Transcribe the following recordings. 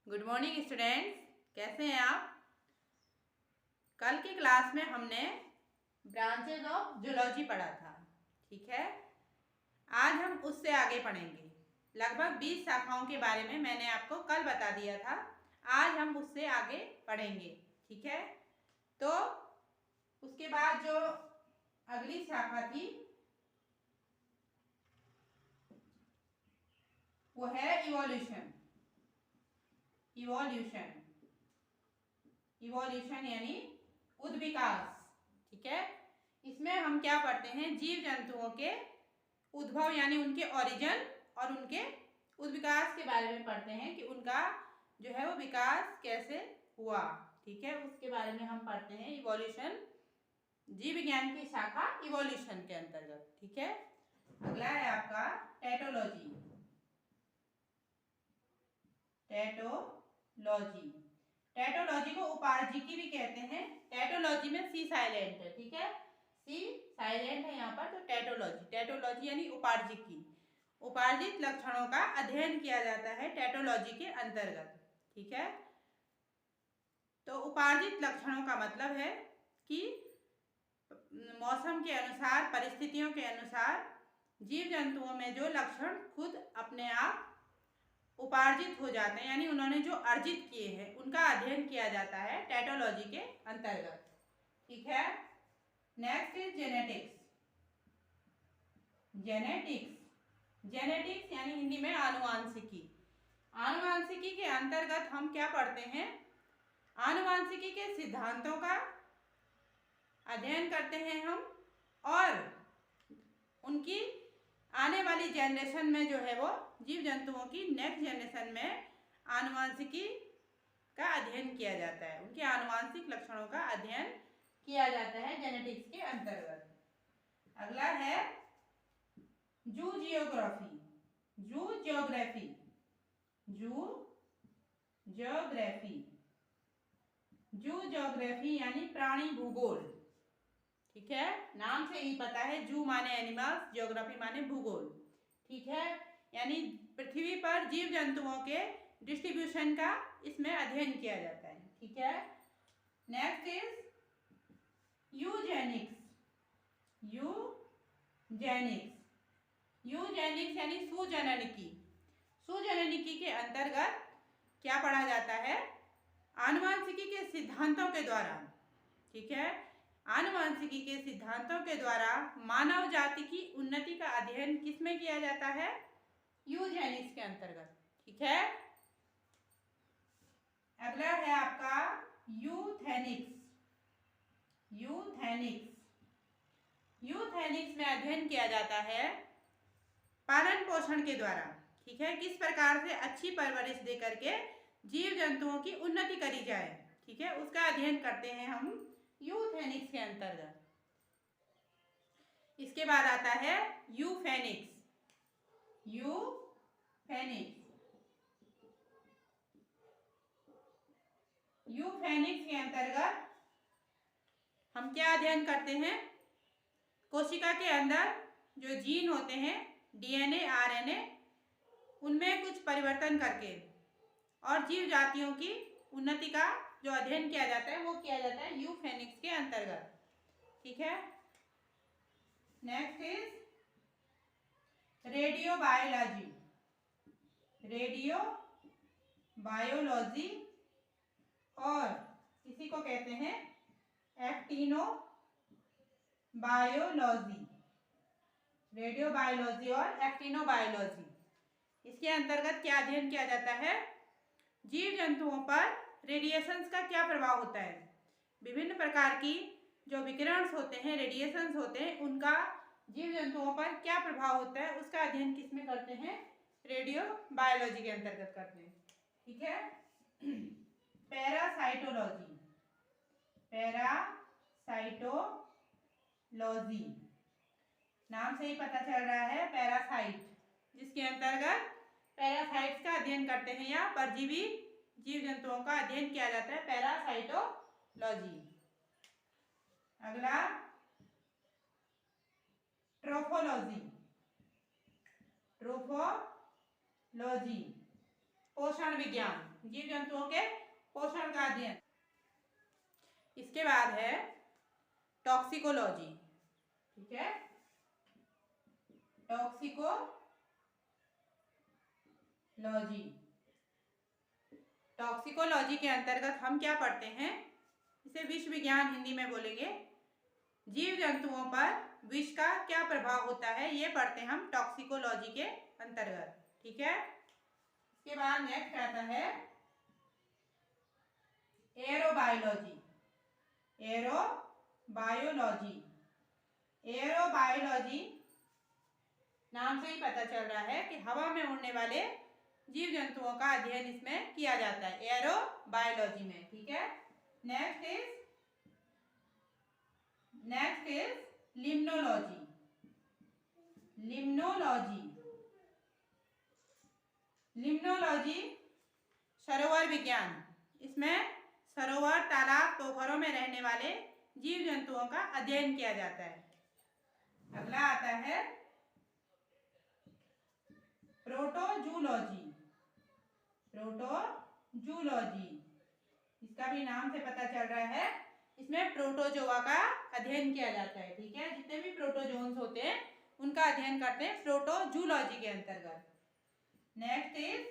Good morning students, कैसे हैं आप। कल की क्लास में हमने ब्रांचेज ऑफ जूलॉजी पढ़ा था, ठीक है। आज हम उससे आगे पढ़ेंगे। लगभग 20 शाखाओं के बारे में मैंने आपको कल बता दिया था। आज हम उससे आगे पढ़ेंगे, ठीक है। तो उसके बाद जो अगली शाखा थी वो है इवोल्यूशन। इवोल्यूशन यानी उद्विकास, ठीक है। इसमें हम क्या पढ़ते हैं, जीव जंतुओं के उद्भव यानी उनके ओरिजिन और उनके उद्विकास के बारे में पढ़ते हैं कि उनका जो है वो विकास कैसे हुआ, ठीक है। उसके बारे में हम पढ़ते हैं इवोल्यूशन, जीव विज्ञान की शाखा इवोल्यूशन के अंतर्गत, ठीक है। अगला है आपका टैटोलॉजी। टैटोलॉजी को उपार्जिकी भी कहते हैं। टैटोलॉजी में सी साइलेंट है, ठीक है, सी साइलेंट है यहाँ पर। तो टैटोलॉजी यानी उपार्जिकी, उपार्जित लक्षणों का अध्ययन किया जाता है टैटोलॉजी के अंतर्गत, ठीक है। तो उपार्जित लक्षणों का मतलब है कि मौसम के अनुसार, परिस्थितियों के अनुसार जीव जंतुओं में जो लक्षण खुद अपने आप उपार्जित हो जाते हैं, यानी उन्होंने जो अर्जित किए हैं उनका अध्ययन किया जाता है टैटोलॉजी के अंतर्गत, ठीक है। नेक्स्ट इज जेनेटिक्स यानी हिंदी में आनुवांशिकी। आनुवांशिकी के अंतर्गत हम क्या पढ़ते हैं, आनुवांशिकी के सिद्धांतों का अध्ययन करते हैं हम, और उनकी आने वाली जनरेशन में जो है वो जीव जंतुओं की नेक्स्ट जनरेशन में आनुवांशिकी का अध्ययन किया जाता है, उनके आनुवांशिक लक्षणों का अध्ययन किया जाता है जेनेटिक्स के अंतर्गत। अगला है जू जियोग्राफी यानी प्राणी भूगोल, ठीक है। नाम से ही पता है, जू माने एनिमल्स, जियोग्राफी माने भूगोल, ठीक है। यानी पृथ्वी पर जीव जंतुओं के डिस्ट्रीब्यूशन का इसमें अध्ययन किया जाता है, ठीक है। नेक्स्ट इज यूजेनिक्स यानी सुजननिकी के अंतर्गत क्या पढ़ा जाता है, आनुवांशिकी के सिद्धांतों के द्वारा, ठीक है, आनुवांशिकी के सिद्धांतों के द्वारा मानव जाति की उन्नति का अध्ययन किसमें किया जाता है, यूजेनिक्स के अंतर्गत, ठीक है। अगला है आपका यूथेनिक्स में अध्ययन किया जाता है पालन पोषण के द्वारा, ठीक है, किस प्रकार से अच्छी परवरिश दे करके जीव जंतुओं की उन्नति करी जाए, ठीक है, उसका अध्ययन करते हैं हम यूथेनिक्स के अंतर्गत। इसके बाद आता है यूफेनिक्स के अंतर्गत हम क्या अध्ययन करते हैं, कोशिका के अंदर जो जीन होते हैं, डीएनए, आरएनए, उनमें कुछ परिवर्तन करके और जीव जातियों की उन्नति का जो अध्ययन किया जाता है वो किया जाता है यूफेनिक्स के अंतर्गत, ठीक है। नेक्स्ट इज रेडियोबायोलॉजी और इसी को कहते हैं एक्टिनोबायोलॉजी। रेडियोबायोलॉजी और एक्टिनोबायोलॉजी, इसके अंतर्गत क्या अध्ययन किया जाता है, जीव जंतुओं पर रेडिएशंस का क्या प्रभाव होता है, विभिन्न प्रकार की जो विकिरण होते हैं, रेडिएशंस होते हैं, उनका जीव जंतुओं पर क्या प्रभाव होता है, उसका अध्ययन किसमें करते हैं, रेडियो बायोलॉजी के अंतर्गत करते हैं, ठीक है। पैरासाइटोलॉजी, नाम से ही पता चल रहा है पैरासाइट, जिसके अंतर्गत पैरासाइट्स का अध्ययन करते हैं या परजीवी जीव जंतुओं का अध्ययन किया जाता है, पैरासाइटोलॉजी। अगला ट्रोफोलॉजी पोषण विज्ञान, जीव जंतुओं के पोषण का अध्ययन। इसके बाद है टॉक्सिकोलॉजी, ठीक है। टॉक्सिकोलॉजी, टॉक्सिकोलॉजी के अंतर्गत हम क्या पढ़ते हैं, इसे विष विज्ञान हिंदी में बोलेंगे। जीव जंतुओं पर विष का क्या प्रभाव होता है ये पढ़ते हैं हम टॉक्सिकोलॉजी के अंतर्गत, ठीक है। इसके बाद नेक्स्ट आता है एरोबायोलॉजी। एरोबायोलॉजी, एरोबायोलॉजी नाम से ही पता चल रहा है कि हवा में उड़ने वाले जीव जंतुओं का अध्ययन इसमें किया जाता है एरोबायोलॉजी में, ठीक है। Next is limnology. लिम्नोलॉजी सरोवर विज्ञान, इसमें सरोवर, तालाब, पोखरों में रहने वाले जीव जंतुओं का अध्ययन किया जाता है। अगला आता है प्रोटोजूलॉजी। प्रोटोजूलॉजी, इसका भी नाम से पता चल रहा है, इसमें प्रोटोजोआ का अध्ययन किया जाता है, ठीक है। जितने भी प्रोटोजोन्स होते हैं उनका अध्ययन करते हैं प्रोटोजूलॉजी के अंतर्गत। Next is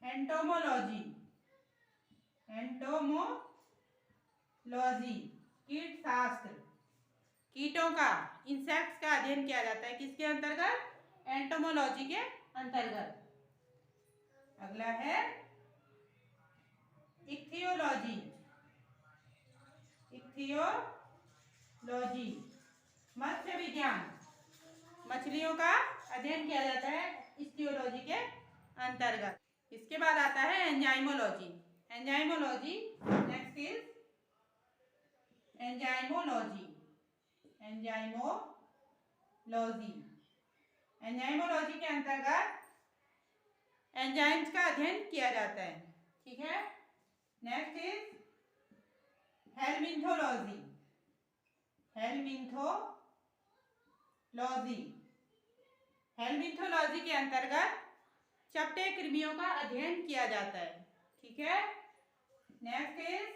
entomology. एंटोमोलॉजी, कीट शास्त्र, कीटों का, इंसेक्ट्स का अध्ययन किया जाता है किसके अंतर्गत, एंटोमोलॉजी के अंतर्गत। अगला है इक्थियोलॉजी। इक्थियोलॉजी मत्स्य विज्ञान, मछलियों का अध्ययन किया जाता है इक्थियोलॉजी के अंतर्गत। इसके बाद आता है enzymology. Enzymology, next is enzymology. Enzymology, enzymology के अंतर्गत एंजाइम्स का अध्ययन किया जाता है, ठीक है। Next is हेलमिन्थोलॉजी। हेलमिन्थोलॉजी, हेलमिन्थोलॉजी के अंतर्गत चपटे कृमियों का अध्ययन किया जाता है, ठीक है। Next is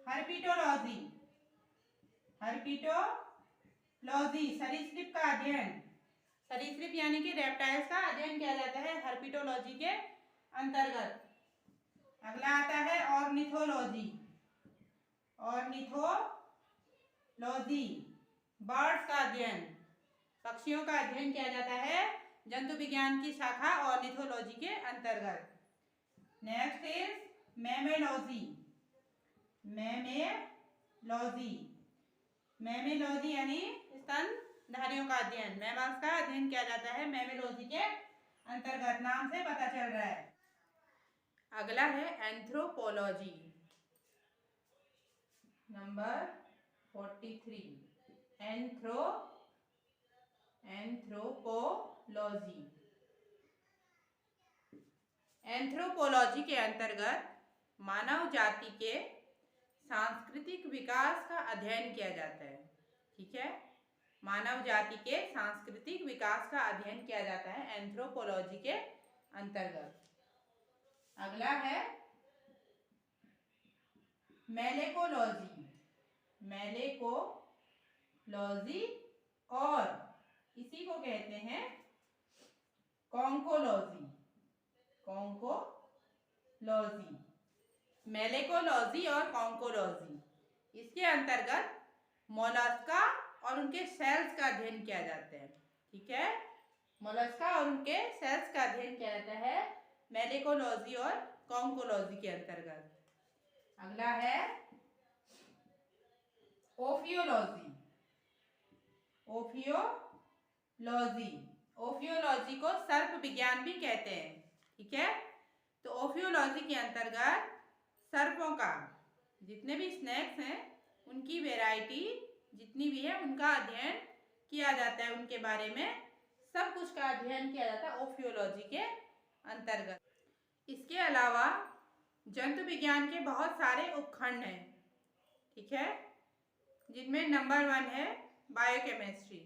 herpetology. हर्पिटोलॉजी सरीसृप का अध्ययन, सरीसृप यानी कि रेप्टाइल्स का अध्ययन किया जाता है हर्पिटोलॉजी के अंतर्गत। अगला आता है ऑर्निथोलॉजी। ऑर्निथोलॉजी बर्ड्स का अध्ययन, पक्षियों का अध्ययन किया जाता है जंतु विज्ञान की शाखा ऑर्निथोलॉजी के अंतर्गत। Next is मैमेलॉजी। मैमेलॉजी, मैमेलॉजी यानी स्तनधारियों का अध्ययन, मैमल्स का अध्ययन किया जाता है मैमेलॉजी के अंतर्गत, नाम से पता चल रहा है। अगला है एंथ्रोपोलॉजी, नंबर 43। एंथ्रोपोलॉजी, एंथ्रोपोलॉजी के अंतर्गत मानव जाति के सांस्कृतिक विकास का अध्ययन किया जाता है, ठीक है। मानव जाति के सांस्कृतिक विकास का अध्ययन किया जाता है एंथ्रोपोलॉजी के अंतर्गत। अगला है मैलेकोलॉजी। मैलेकोलॉजी और इसी को कहते हैं कॉन्कोलॉजी। कॉन्कोलॉजी, मैलेकोलॉजी और कॉन्कोलॉजी, इसके अंतर्गत मोलस्का और उनके सेल्स का अध्ययन किया जाता है, ठीक है। मोलस्का और उनके सेल्स का अध्ययन किया जाता है मैलेकोलॉजी और कॉन्कोलॉजी के अंतर्गत। अगला है ओफियोलॉजी। ओफियोलॉजी, ओफियोलॉजी को सर्प विज्ञान भी कहते हैं, ठीक है। तो ओफियोलॉजी के अंतर्गत सर्पों का, जितने भी स्नेक्स हैं उनकी वैरायटी जितनी भी है उनका अध्ययन किया जाता है, उनके बारे में सब कुछ का अध्ययन किया जाता है ओफियोलॉजी के अंतर्गत। इसके अलावा जंतु विज्ञान के बहुत सारे उपखंड हैं, ठीक है, जिनमें नंबर 1 है बायोकेमिस्ट्री।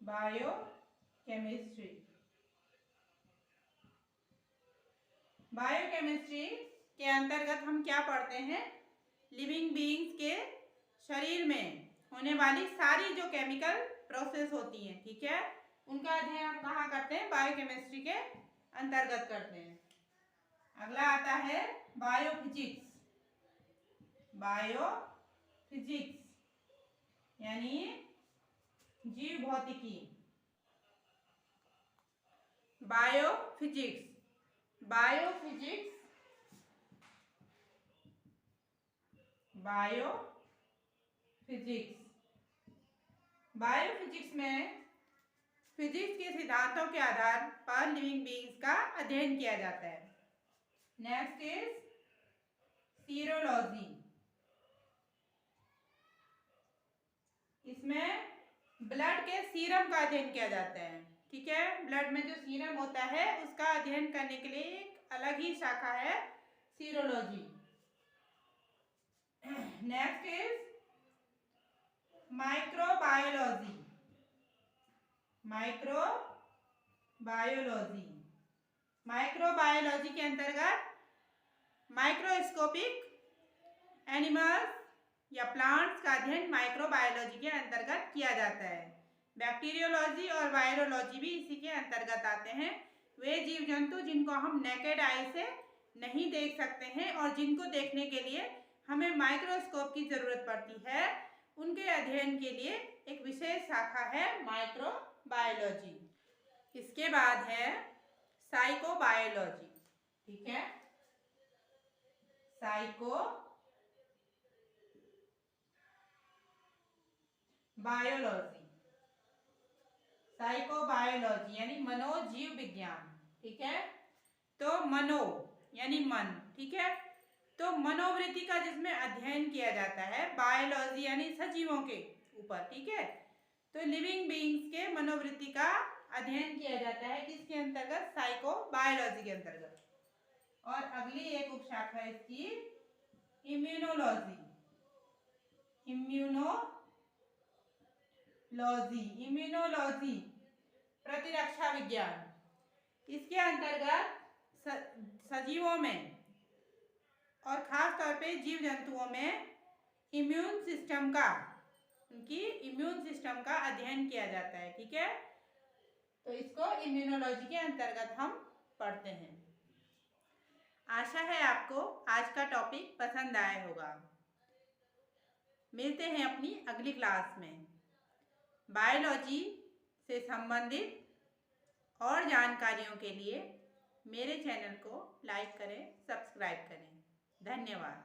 बायोकेमिस्ट्री। बायोकेमिस्ट्री के अंतर्गत हम क्या पढ़ते हैं? लिविंग बीइंग्स के शरीर में होने वाली सारी जो केमिकल प्रोसेस होती हैं, ठीक है, उनका अध्ययन हम कहाँ करते हैं? बायोकेमिस्ट्री के अंतर्गत करते हैं। अगला आता है बायोफिजिक्स। बायोफिजिक्स यानी जीव भौतिकी। बायोफिजिक्स बायोफिजिक्स बायोफिजिक्स बायोफिजिक्स में फिजिक्स के सिद्धांतों के आधार पर लिविंग बीइंग्स का अध्ययन किया जाता है। Next is serology. इसमें ब्लड के सीरम का अध्ययन किया जाता है, ठीक है। ब्लड में जो सीरम होता है उसका अध्ययन करने के लिए एक अलग ही शाखा है serology. Next is microbiology. Microbiology microbiology के अंतर्गत माइक्रोस्कोपिक एनिमल्स या प्लांट्स का अध्ययन माइक्रोबायोलॉजी के अंतर्गत किया जाता है। बैक्टीरियोलॉजी और वायरोलॉजी भी इसी के अंतर्गत आते हैं। वे जीव जंतु जिनको हम नेकेड आई से नहीं देख सकते हैं और जिनको देखने के लिए हमें माइक्रोस्कोप की जरूरत पड़ती है, उनके अध्ययन के लिए एक विशेष शाखा है माइक्रोबायोलॉजी। इसके बाद है साइकोबायोलॉजी, ठीक है। साइकोबायोलॉजी यानी मनोजीव विज्ञान, ठीक है। तो मनो यानी मन, ठीक है। तो मनोवृत्ति का जिसमें अध्ययन किया जाता है, बायोलॉजी यानी सजीवों के ऊपर, ठीक है। तो लिविंग बीइंग्स के मनोवृत्ति का अध्ययन किया जाता है किसके अंतर्गत? साइकोबायोलॉजी के अंतर्गत। और अगली एक उपशाखा है इसकी इम्यूनोलॉजी। इम्यूनोलॉजी प्रतिरक्षा विज्ञान। इसके अंतर्गत सजीवों में और खास तौर पे जीव जंतुओं में उनकी इम्यून सिस्टम का अध्ययन किया जाता है, ठीक है। तो इसको इम्यूनोलॉजी के अंतर्गत हम पढ़ते हैं। आशा है आपको आज का टॉपिक पसंद आया होगा। मिलते हैं अपनी अगली क्लास में। बायोलॉजी से संबंधित और जानकारियों के लिए मेरे चैनल को लाइक करें, सब्सक्राइब करें। धन्यवाद।